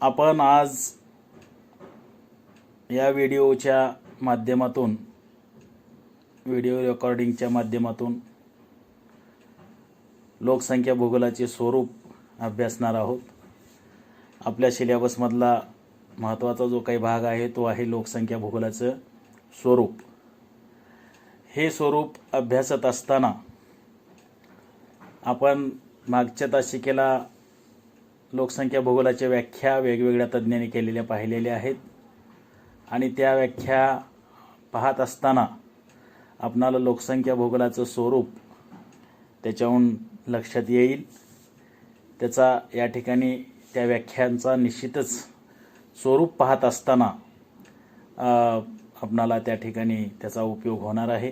आपण आज या व्हिडिओच्या माध्यमातून व्हिडिओ रेकॉर्डिंगच्या माध्यमातून लोकसंख्या भूगोलाचे स्वरूप अभ्यासणार आहोत। आपल्या सिलेबसमधला महत्त्वाचा जो काही भाग आहे तो आहे लोकसंख्या भूगोलाचं स्वरूप। हे स्वरूप अभ्यासत असताना आपण मागच्या तासिकेला लोकसंख्या भूगोलाच्या व्याख्या वेगवेगळ्या तज्ञांनी केलेल्या पाहिलेल्या आहेत आणि त्या व्याख्या पाहत असताना आपणाला लोकसंख्या भूगोलाचं स्वरूप त्याच्याहून लक्षात येईल। त्याचा या ठिकाणी त्या व्याख्यांचा निश्चितच स्वरूप पाहत असताना आपणाला त्या ठिकाणी त्याचा उपयोग होणार आहे।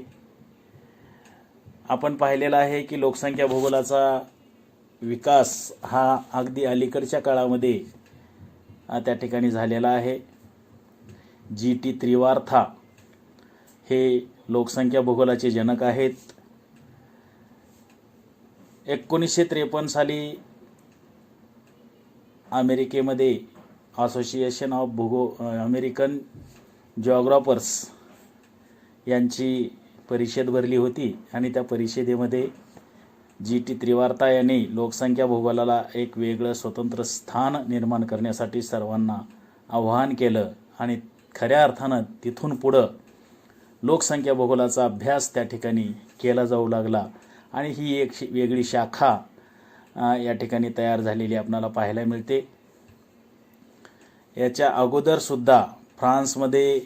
आपण पाहिलेला आहे की लोकसंख्या भूगोलाचा विकास हा अगदी अलीकडच्या काळामध्ये त्या ठिकाणी झालेला आहे। जी.टी. त्रिवार्था हे लोकसंख्या भूगोलाचे जनक आहेत। 1953 साली अमेरिकेमध्ये असोसिएशन ऑफ अमेरिकन जिओग्राफर्स यांची परिषद भरली होती आणि त्या परिषदेमध्ये जी.टी. त्रिवार्था यांनी लोकसंख्या भूगोलाला एक वेगळं स्वतंत्र स्थान निर्माण करण्यासाठी सर्वांना आवाहन केलं आणि खऱ्या अर्थानं तिथून पुढं लोकसंख्या भूगोलाचा अभ्यास त्या ठिकाणी केला जाऊ लागला आणि ही एक वेगळी शाखा या ठिकाणी तयार झालेली आपल्याला पाहायला मिळते। याच्या अगोदर सुद्धा फ्रान्समध्ये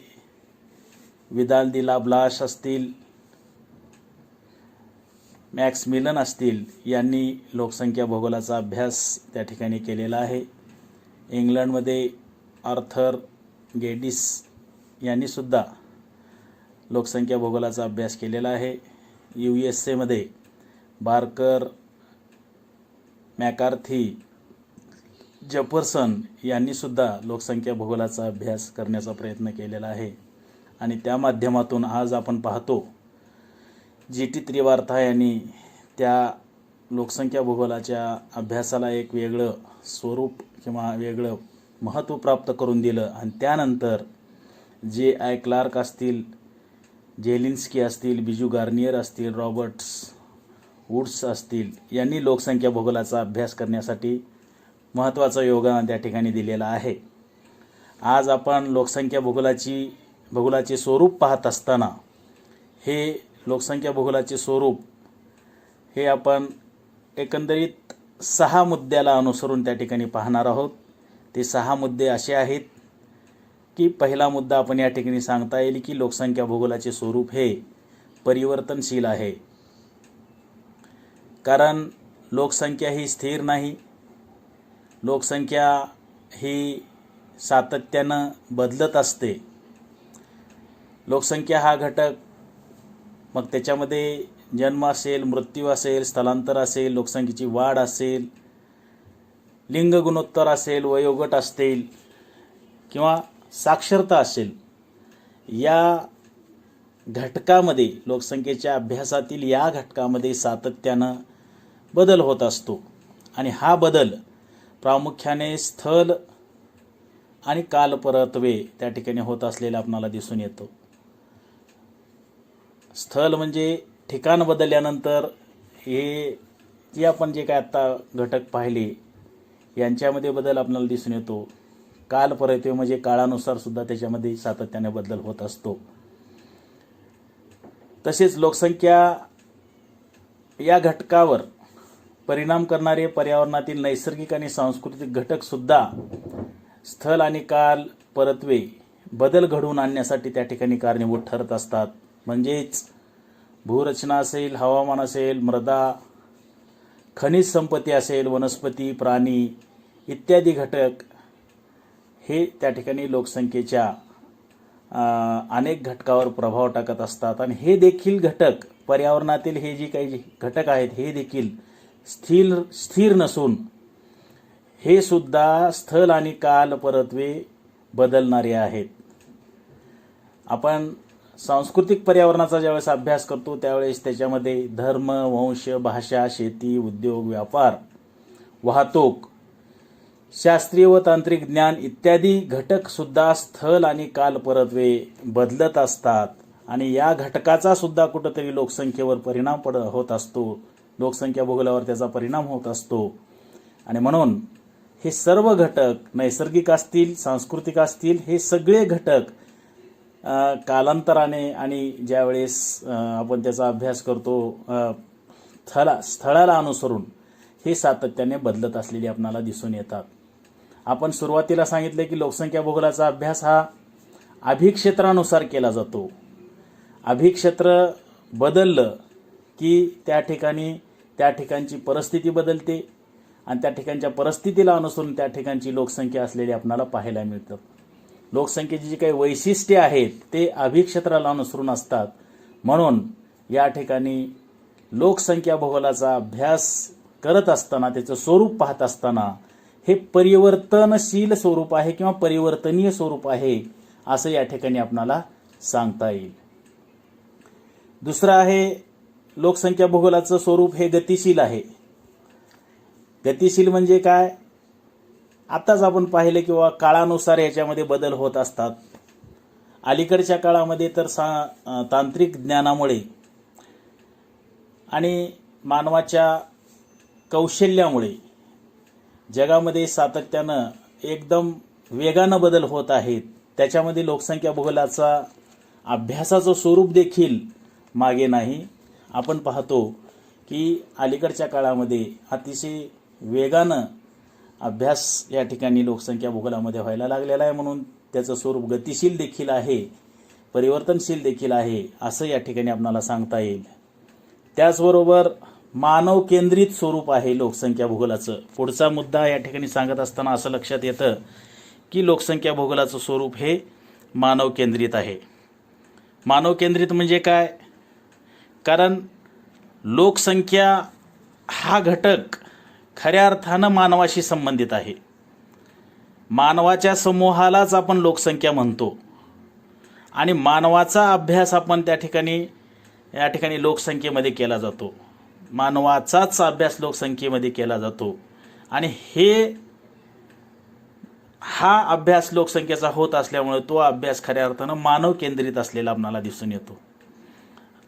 विदाल दी लाब्लाश असतील, मॅक्समिलन असतील यांनी लोकसंख्या भूगोलाचा अभ्यास त्या ठिकाणी केलेला आहे। इंग्लंडमध्ये आर्थर गेडिस यांनी सुद्धा लोकसंख्या भूगोलाचा अभ्यास केलेला आहे। USA मध्ये बार्कर, मॅकार्थी, जेफरसन यांनी सुद्धा लोकसंख्या भूगोलाचा अभ्यास करण्याचा प्रयत्न केलेला आहे आणि त्या माध्यमातून आज आपण पाहतो जी.टी. त्रिवार्था यांनी त्या लोकसंख्या भूगोलाच्या अभ्यासाला एक वेगळं स्वरूप किंवा वेगळं महत्त्व प्राप्त करून दिलं आणि त्यानंतर J.I. क्लार्क असतील, जेलिन्स्की असतील, बिजू गार्नियर असतील, रॉबर्ट्स वुड्स असतील यांनी लोकसंख्या भूगोलाचा अभ्यास करण्यासाठी महत्त्वाचं योगदान त्या ठिकाणी दिलेलं आहे। आज आपण लोकसंख्या भूगोलाचे स्वरूप पाहत असताना हे लोकसंख्या भूगोलाचे स्वरूप हे आपण एकंदरीत 6 मुद्द्याला अनुसरून त्या ठिकाणी पाहणार आहोत। ते 6 मुद्दे असे आहेत की पहिला मुद्दा आपण या ठिकाणी सांगता येईल की लोकसंख्या भूगोलाचे स्वरूप हे परिवर्तनशील आहे, कारण लोकसंख्या ही स्थिर नाही। लोकसंख्या ही सातत्यानं बदलत असते। लोकसंख्या हा घटक मग त्याच्यामध्ये जन्म असेल, मृत्यू असेल, स्थलांतर असेल, लोकसंख्येची वाढ असेल, लिंग गुणोत्तर असेल, वयोगट असतील किंवा साक्षरता असेल, या घटकामध्ये लोकसंख्येच्या अभ्यासातील या घटकामध्ये सातत्यानं बदल होत असतो आणि हा बदल प्रामुख्याने स्थल आणि कालपरत्वे त्या ठिकाणी होत असलेला आपल्याला दिसून येतो। स्थल म्हणजे ठिकाण बदलल्यानंतर हे जे आपण जे काय आत्ता घटक पाहिले यांच्यामध्ये बदल आपल्याला दिसून येतो। कालपरत्वे म्हणजे काळानुसार सुद्धा त्याच्यामध्ये सातत्याने बदल होत असतो। तसेच लोकसंख्या या घटकावर परिणाम करणारे पर्यावरणातील नैसर्गिक आणि सांस्कृतिक घटक सुद्धा स्थल आणि काल परत्वे बदल घडवून आणण्यासाठी त्या ठिकाणी कारणीभूत ठरत असतात। म्हणजेच भूरचना असेल, हवामान असेल, मृदा, खनिज संपत्ती असेल, वनस्पती, प्राणी इत्यादी घटक हे त्या ठिकाणी लोकसंख्येच्या अनेक घटकावर प्रभाव टाकत असतात आणि हे देखील घटक पर्यावरणातील हे जे काही घटक आहेत हे देखील स्थिर नसून हे सुद्धा स्थल आणि काल परत्वे बदलणारे आहेत। आपण सांस्कृतिक पर्यावरणाचा ज्यावेळेस अभ्यास करतो त्यावेळेस त्याच्यामध्ये धर्म, वंश, भाषा, शेती, उद्योग, व्यापार, वाहतूक शास्त्रीय व तांत्रिक ज्ञान इत्यादी घटक सुद्धा स्थल आणि काल परत्वे बदलत असतात आणि या घटकाचा सुद्धा कुठेतरी लोकसंख्येवर परिणाम होत असतो, लोकसंख्या भूगोलावर त्याचा परिणाम होत असतो. आणि म्हणून हे सर्व घटक नैसर्गिक असतील, सांस्कृतिक असतील, हे सगळे घटक कालांतराने आणि ज्यावेळेस आपण त्याचा अभ्यास करतो स्थळाला अनुसरून हे सातत्याने बदलत असलेले आपल्याला दिसून येतात. आपण सुरुवातीला सांगितले की लोकसंख्या भूगोलाचा अभ्यास हा अभिक्षेत्रानुसार केला जातो. अभिक्षेत्र बदललं की त्या ठिकाणची परिस्थिती बदलते आणि त्या ठिकाणच्या परिस्थितीला अनुसरून त्या ठिकाणची लोकसंख्या असलेली आपल्याला पाहायला मिळतात. लोकसंख्येची जी काही वैशिष्ट्ये आहेत ते अभिक्षेत्राला अनुसरून असतात. म्हणून या ठिकाणी लोकसंख्या भूगोलाचा अभ्यास करत असताना त्याचं स्वरूप पाहत असताना हे परिवर्तनशील स्वरूप आहे किंवा परिवर्तनीय स्वरूप आहे असं या ठिकाणी आपल्याला सांगता येईल. दुसरं आहे लोकसंख्या भूगोलाचं स्वरूप हे गतिशील आहे. गतिशील म्हणजे काय? आताच आपण पाहिले किंवा काळानुसार याच्यामध्ये बदल होत असतात. अलीकडच्या काळामध्ये तर तांत्रिक ज्ञानामुळे आणि मानवाच्या कौशल्यामुळे जगामध्ये सातत्यानं एकदम वेगानं बदल होत आहेत. त्याच्यामध्ये लोकसंख्या भूगोलाचा अभ्यासाचं स्वरूप देखील मागे नाही. आपण पाहतो की अलीकडच्या काळामध्ये अतिशय वेगानं अभ्यास या ठिकाणी लोकसंख्या भूगोलामध्ये व्हायला लागलेला आहे. म्हणून त्याचं स्वरूप गतिशील देखील आहे, परिवर्तनशील देखील आहे असं या ठिकाणी आपल्याला सांगता येईल. त्याचबरोबर मानव केंद्रित स्वरूप आहे लोकसंख्या भूगोलाचं. पुढचा मुद्दा या ठिकाणी सांगत असताना असं लक्षात येतं की लोकसंख्या भूगोलाचं स्वरूप हे मानव केंद्रित आहे. मानव केंद्रित म्हणजे काय? कारण लोकसंख्या हा घटक खऱ्या अर्थानं मानवाशी संबंधित आहे. मानवाच्या समूहालाच आपण लोकसंख्या म्हणतो आणि मानवाचा अभ्यास आपण या ठिकाणी लोकसंख्येमध्ये केला जातो. मानवाचाच अभ्यास लोकसंख्येमध्ये केला जातो आणि हा अभ्यास लोकसंख्येचा होत असल्यामुळे तो अभ्यास खऱ्या अर्थानं मानव केंद्रित असलेला आपल्याला दिसून येतो.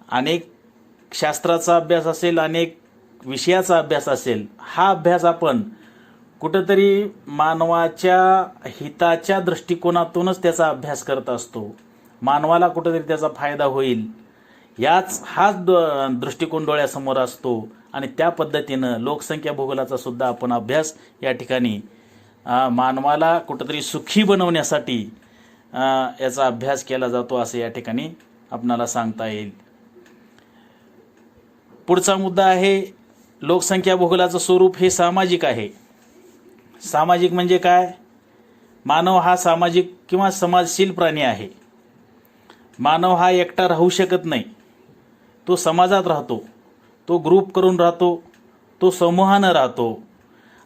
अनेक शास्त्राचा अभ्यास असेल, अनेक विषयाचा अभ्यास असेल, हा अभ्यास आपण कुठंतरी मानवाच्या हिताच्या दृष्टिकोनातूनच त्याचा अभ्यास करत असतो. मानवाला कुठंतरी त्याचा फायदा होईल हाच दृष्टिकोन डोळ्यासमोर असतो आणि त्या पद्धतीनं लोकसंख्या भूगोलाचा सुद्धा आपण अभ्यास या ठिकाणी मानवाला कुठंतरी सुखी बनवण्यासाठी याचा अभ्यास केला जातो असं या ठिकाणी आपणाला सांगता येईल. पुढचा मुद्दा आहे लोकसंख्या भूगोलाचं स्वरूप हे सामाजिक आहे. सामाजिक म्हणजे काय? मानव हा सामाजिक किंवा समाजशील प्राणी आहे. मानव हा एकटा राहू शकत नाही. तो समाजात राहतो, तो ग्रुप करून राहतो, तो समूहानं राहतो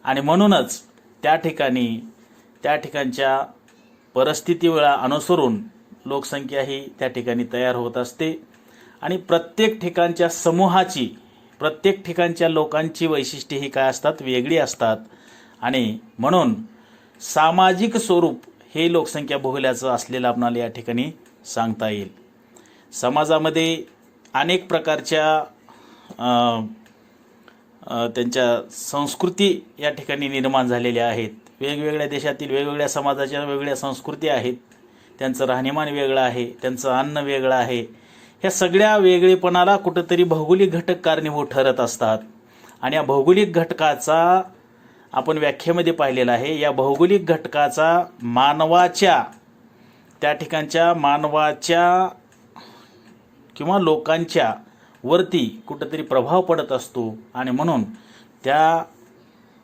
आणि म्हणूनच त्या ठिकाणच्या परिस्थितीवेळा अनुसरून लोकसंख्या ही त्या ठिकाणी तयार होत असते आणि प्रत्येक ठिकाणच्या समूहाची, प्रत्येक ठिकाणच्या लोकांची वैशिष्ट्ये ही काय असतात? वेगळी असतात आणि म्हणून सामाजिक स्वरूप हे लोकसंख्या भूगोलाचं असलेलं आपल्याला या ठिकाणी सांगता येईल. समाजामध्ये अनेक प्रकारच्या त्यांच्या संस्कृती या ठिकाणी निर्माण झालेल्या आहेत. वेगवेगळ्या देशातील वेगवेगळ्या समाजाच्या वेगवेगळ्या संस्कृती आहेत. त्यांचं राहणीमान वेगळं आहे, त्यांचं अन्न वेगळं आहे. ह्या सगळ्या वेगळेपणाला कुठंतरी भौगोलिक घटक कारणीभूत ठरत असतात आणि या भौगोलिक घटकाचा आपण व्याख्येमध्ये पाहिलेला आहे. या भौगोलिक घटकाचा मानवाच्या किंवा लोकांच्या वरती कुठंतरी प्रभाव पडत असतो आणि म्हणून त्या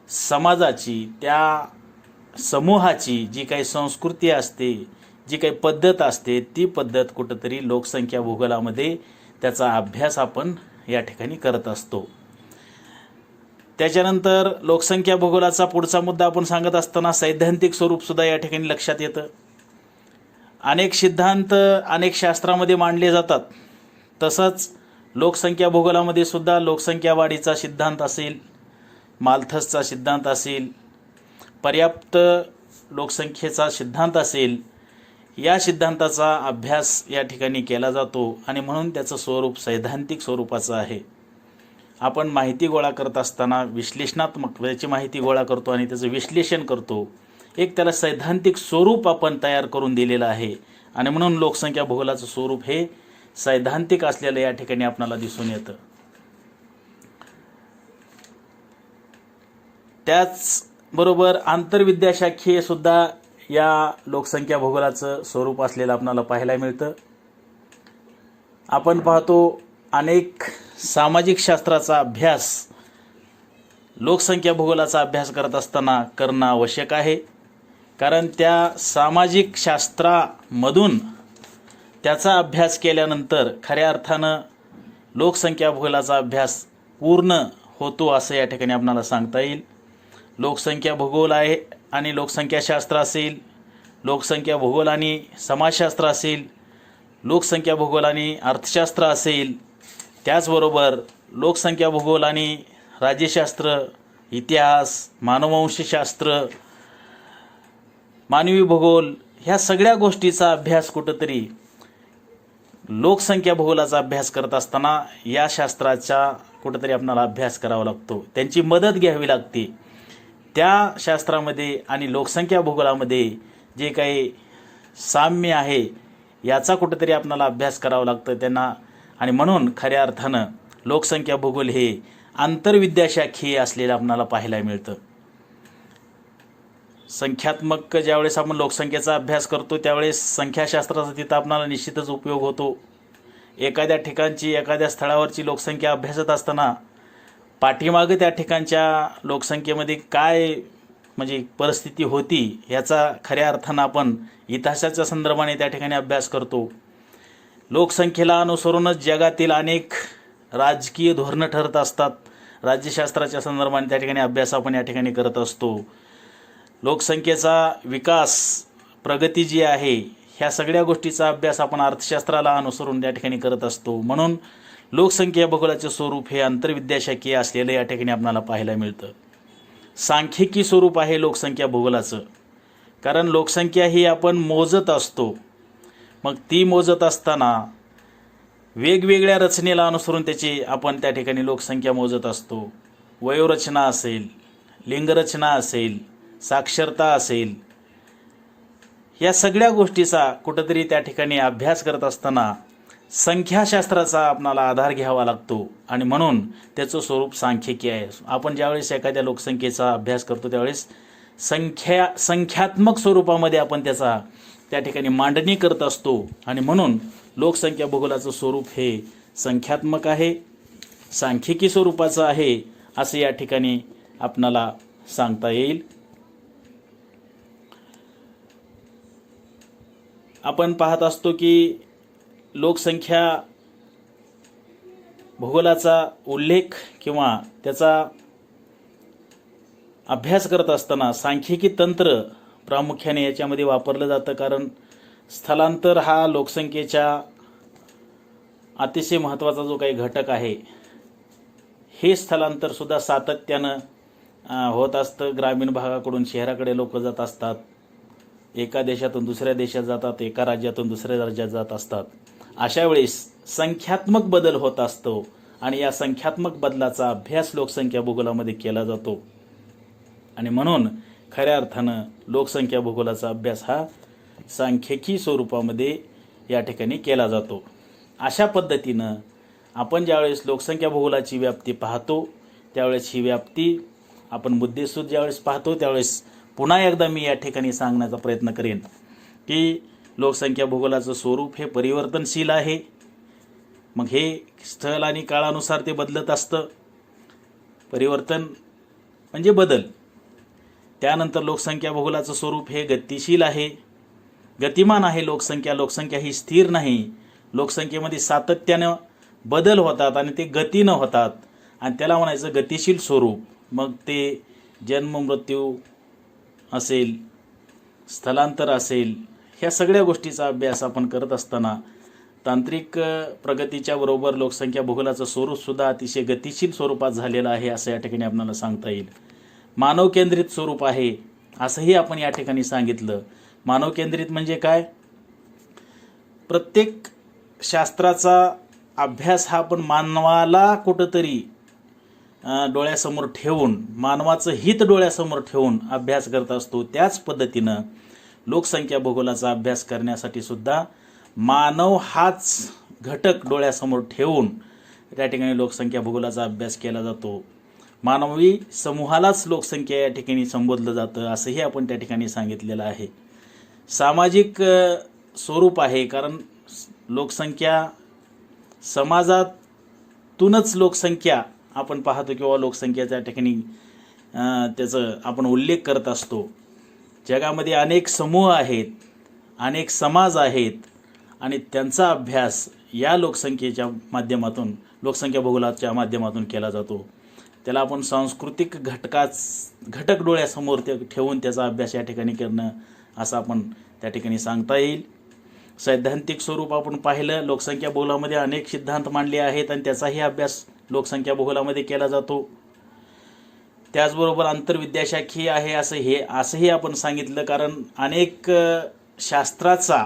समाजाची, त्या समूहाची जी काही संस्कृती असते, जी काही पद्धत असते, ती पद्धत कुठंतरी लोकसंख्या भूगोलामध्ये त्याचा अभ्यास आपण या ठिकाणी करत असतो. त्याच्यानंतर लोकसंख्या भूगोलाचा पुढचा मुद्दा आपण सांगत असताना सैद्धांतिक स्वरूप सुद्धा या ठिकाणी लक्षात येतं. अनेक सिद्धांत अनेक शास्त्रामध्ये मांडले जातात. तसंच लोकसंख्या भूगोलामध्ये सुद्धा लोकसंख्या वाढीचा सिद्धांत असेल, माल्थसचा सिद्धांत असेल, पर्याप्त लोकसंख्येचा सिद्धांत असेल, या सिद्धांताचा अभ्यास या ठिकाणी केला जातो आणि म्हणून त्याचं स्वरूप सैद्धांतिक स्वरूपाचं आहे. आपण माहिती गोळा करत असताना विश्लेषणात्मक त्याची माहिती गोळा करतो आणि त्याचं विश्लेषण करतो. एक त्याला सैद्धांतिक स्वरूप आपण तयार करून दिलेलं आहे आणि म्हणून लोकसंख्या भूगोलाचं स्वरूप हे सैद्धांतिक असलेलं या ठिकाणी आपल्याला दिसून येतं. त्याचबरोबर आंतरविद्याशाखीय सुद्धा या लोकसंख्या भूगोलाचं स्वरूप असलेलं आपल्याला पाहायला मिळतं. आपण पाहतो अनेक सामाजिक शास्त्राचा अभ्यास लोकसंख्या भूगोलाचा अभ्यास करत असताना करणं आवश्यक आहे, कारण त्या सामाजिक शास्त्रामधून त्याचा अभ्यास केल्यानंतर खऱ्या अर्थानं लोकसंख्या भूगोलाचा अभ्यास पूर्ण होतो असं या ठिकाणी आपल्याला सांगता येईल. लोकसंख्या भूगोल आहे आणि लोकसंख्याशास्त्र असेल, लोकसंख्या भूगोल आणि समाजशास्त्र असेल, लोकसंख्या भूगोल आणि अर्थशास्त्र असेल, त्याचबरोबर लोकसंख्या भूगोल आणि राज्यशास्त्र, इतिहास, मानववंशशास्त्र, मानवी भूगोल, ह्या सगळ्या गोष्टीचा अभ्यास कुठंतरी लोकसंख्या भूगोलाचा अभ्यास करत असताना या शास्त्राचा कुठंतरी आपल्याला अभ्यास करावा लागतो, त्यांची मदत घ्यावी लागते. त्या शास्त्रामध्ये आणि लोकसंख्या भूगोलामध्ये जे काही साम्य आहे याचा कुठंतरी आपल्याला अभ्यास करावा लागतं त्यांना, आणि म्हणून खऱ्या अर्थानं लोकसंख्या भूगोल हे आंतरविद्याशाखीय असलेलं आपल्याला पाहायला मिळतं. संख्यात्मक ज्यावेळेस आपण लोकसंख्येचा अभ्यास करतो त्यावेळेस संख्याशास्त्राचा तिथं आपल्याला निश्चितच उपयोग होतो. एखाद्या ठिकाणची एखाद्या स्थळावरची लोकसंख्या अभ्यासत असताना पाठीमागं त्या ठिकाणच्या लोकसंख्येमध्ये काय म्हणजे परिस्थिती होती ह्याचा खऱ्या अर्थानं आपण इतिहासाच्या संदर्भाने त्या ठिकाणी अभ्यास करतो. लोकसंख्येला अनुसरूनच जगातील अनेक राजकीय धोरणं ठरत असतात. राज्यशास्त्राच्या संदर्भाने त्या ठिकाणी अभ्यास आपण या ठिकाणी करत असतो. लोकसंख्येचा विकास, प्रगती जी आहे, ह्या सगळ्या गोष्टीचा अभ्यास आपण अर्थशास्त्राला अनुसरून त्या ठिकाणी करत असतो. म्हणून लोकसंख्या भूगोलाचे स्वरूप हे आंतरविद्याशाखीय असलेलं या ठिकाणी आपल्याला पाहायला मिळतं. सांख्यिकी स्वरूप आहे लोकसंख्या भूगोलाचं, कारण लोकसंख्या ही आपण मोजत असतो. मग ती मोजत असताना वेगवेगळ्या रचनेला अनुसरून त्याची आपण त्या ठिकाणी लोकसंख्या मोजत असतो. वयोरचना असेल, लिंगरचना असेल, साक्षरता असेल, या सगळ्या गोष्टीचा कुठंतरी त्या ठिकाणी अभ्यास करत असताना संख्याशास्त्राचा आपणाला आधार घ्यावा लागतो आणि म्हणून त्याचं स्वरूप सांख्यिकी आहे. आपण ज्यावेळेस एखाद्या लोकसंख्येचा अभ्यास करतो त्यावेळेस संख्यात्मक स्वरूपामध्ये आपण त्याचा त्या ठिकाणी मांडणी करत असतो आणि म्हणून लोकसंख्या भूगोलाचं स्वरूप हे संख्यात्मक आहे, सांख्यिकी स्वरूपाचं आहे असं या ठिकाणी आपणाला सांगता येईल. आपण पाहत असतो की लोकसंख्या भूगोलाचा उल्लेख किंवा त्याचा अभ्यास करत असताना सांख्यिकी तंत्र प्रामुख्याने याच्यामध्ये वापरलं जातं, कारण स्थलांतर हा लोकसंख्येच्या अतिशय महत्त्वाचा जो काही घटक आहे, हे स्थलांतर सुद्धा सातत्यानं होत असतं. ग्रामीण भागाकडून शहराकडे लोक जात असतात, एका देशातून दुसऱ्या देशात जातात, एका राज्यातून दुसऱ्या राज्यात जात असतात. अशा वेळेस संख्यात्मक बदल होत असतो आणि या संख्यात्मक बदलाचा अभ्यास लोकसंख्या भूगोलामध्ये केला जातो आणि म्हणून खऱ्या अर्थानं लोकसंख्या भूगोलाचा अभ्यास हा सांख्यिकी स्वरूपामध्ये या ठिकाणी केला जातो. अशा पद्धतीनं आपण ज्यावेळेस लोकसंख्या भूगोलाची व्याप्ती पाहतो त्यावेळेस ही व्याप्ती आपण मुद्देसूद ज्यावेळेस पाहतो त्यावेळेस पुन्हा एकदा मी या ठिकाणी सांगण्याचा प्रयत्न करेन की लोकसंख्या भूगोलाचं स्वरूप हे परिवर्तनशील आहे. मग हे स्थळ आणि काळानुसार ते बदलत असतं. परिवर्तन म्हणजे बदल. त्यानंतर लोकसंख्या भूगोलाचं स्वरूप हे गतिशील आहे, गतिमान आहे. लोकसंख्या ही स्थिर नाही. लोकसंख्येमध्ये सातत्यानं बदल होतात आणि ते गतीनं होतात आणि त्याला म्हणायचं गतिशील स्वरूप. मग ते जन्म मृत्यू असेल, स्थलांतर असेल, ह्या सगळ्या गोष्टीचा अभ्यास आपण करत असताना तांत्रिक प्रगतीच्या बरोबर लोकसंख्या भूगोलाचं स्वरूपसुद्धा अतिशय गतिशील स्वरूपात झालेलं आहे असं या ठिकाणी आपल्याला सांगता येईल. मानव केंद्रित स्वरूप आहे असंही आपण या ठिकाणी सांगितलं. मानव केंद्रित म्हणजे काय? प्रत्येक शास्त्राचा अभ्यास हा आपण मानवाला कुठंतरी डोळ्यासमोर ठेवून, मानवाचं हित डोळ्यासमोर ठेवून अभ्यास करत असतो. त्याच पद्धतीनं लोकसंख्या भूगोलाचा अभ्यास करण्यासाठी सुद्धा मानव हाच घटक डोळ्यासमोर ठेवून त्या ठिकाणी लोकसंख्या भूगोलाचा अभ्यास केला जातो. मानवी समूहालाच लोकसंख्या या ठिकाणी संबोधलं जातं असंही आपण त्या ठिकाणी सांगितलेलं आहे. सामाजिक स्वरूप आहे, कारण लोकसंख्या समाजातूनच लोकसंख्या आपण पाहतो किंवा लोकसंख्येच्या ठिकाणी त्याचं आपण उल्लेख करत असतो. जगामध्ये अनेक समूह आहेत, अनेक समाज आहेत आणि त्यांचा अभ्यास या लोकसंख्येच्या माध्यमातून, लोकसंख्या भूगोलाच्या माध्यमातून केला जातो. त्याला आपण सांस्कृतिक घटक डोळ्यासमोर ठेवून त्याचा अभ्यास या ठिकाणी करणं असं आपण त्या ठिकाणी सांगता येईल. सैद्धांतिक स्वरूप आपण पाहिलं, लोकसंख्या भूगोलामध्ये अनेक सिद्धांत मांडले आहेत आणि त्याचाही अभ्यास लोकसंख्या भूगोलामध्ये केला जातो. त्याचबरोबर आंतरविद्याशाखीय आहे असंही आपण सांगितलं, कारण अनेक शास्त्राचा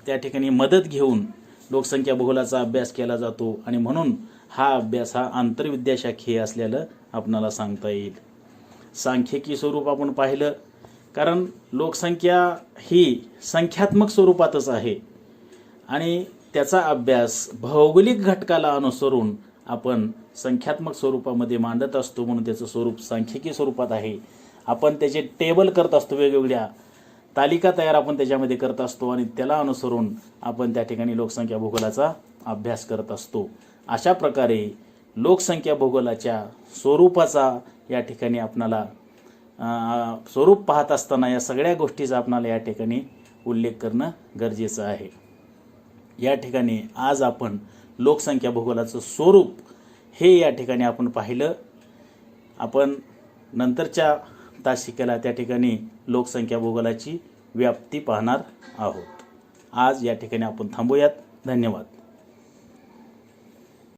त्या ठिकाणी मदत घेऊन लोकसंख्या भूगोलाचा अभ्यास केला जातो आणि म्हणून हा अभ्यास हा आंतरविद्याशाखीय असल्यानं आपणाला सांगता येईल. सांख्यिकी स्वरूप आपण पाहिलं, कारण लोकसंख्या ही संख्यात्मक स्वरूपातच आहे आणि त्याचा अभ्यास भौगोलिक घटकाला अनुसरून आपण संख्यात्मक स्वरूपामध्ये मांडत असतो, म्हणून त्याचं स्वरूप सांख्यिकी स्वरूपात आहे. आपण त्याचे टेबल करत असतो, वेगवेगळ्या तालिका तयार आपण त्याच्यामध्ये करत असतो आणि त्याला अनुसरून आपण त्या ठिकाणी लोकसंख्या भूगोलाचा अभ्यास करत असतो. अशा प्रकारे लोकसंख्या भूगोलाच्या स्वरूपाचा या ठिकाणी आपणाला स्वरूप पाहत असताना या सगळ्या गोष्टीचा आपणाला या ठिकाणी उल्लेख करणं गरजेचं आहे. या ठिकाणी आज आपण लोकसंख्या भूगोलाचं स्वरूप हे या ठिकाणी आपण पाहिलं. आपण नंतरच्या तासिकेला त्या ठिकाणी लोकसंख्या भूगोलाची व्याप्ती पाहणार आहोत. आज या ठिकाणी आपण थांबूयात. धन्यवाद.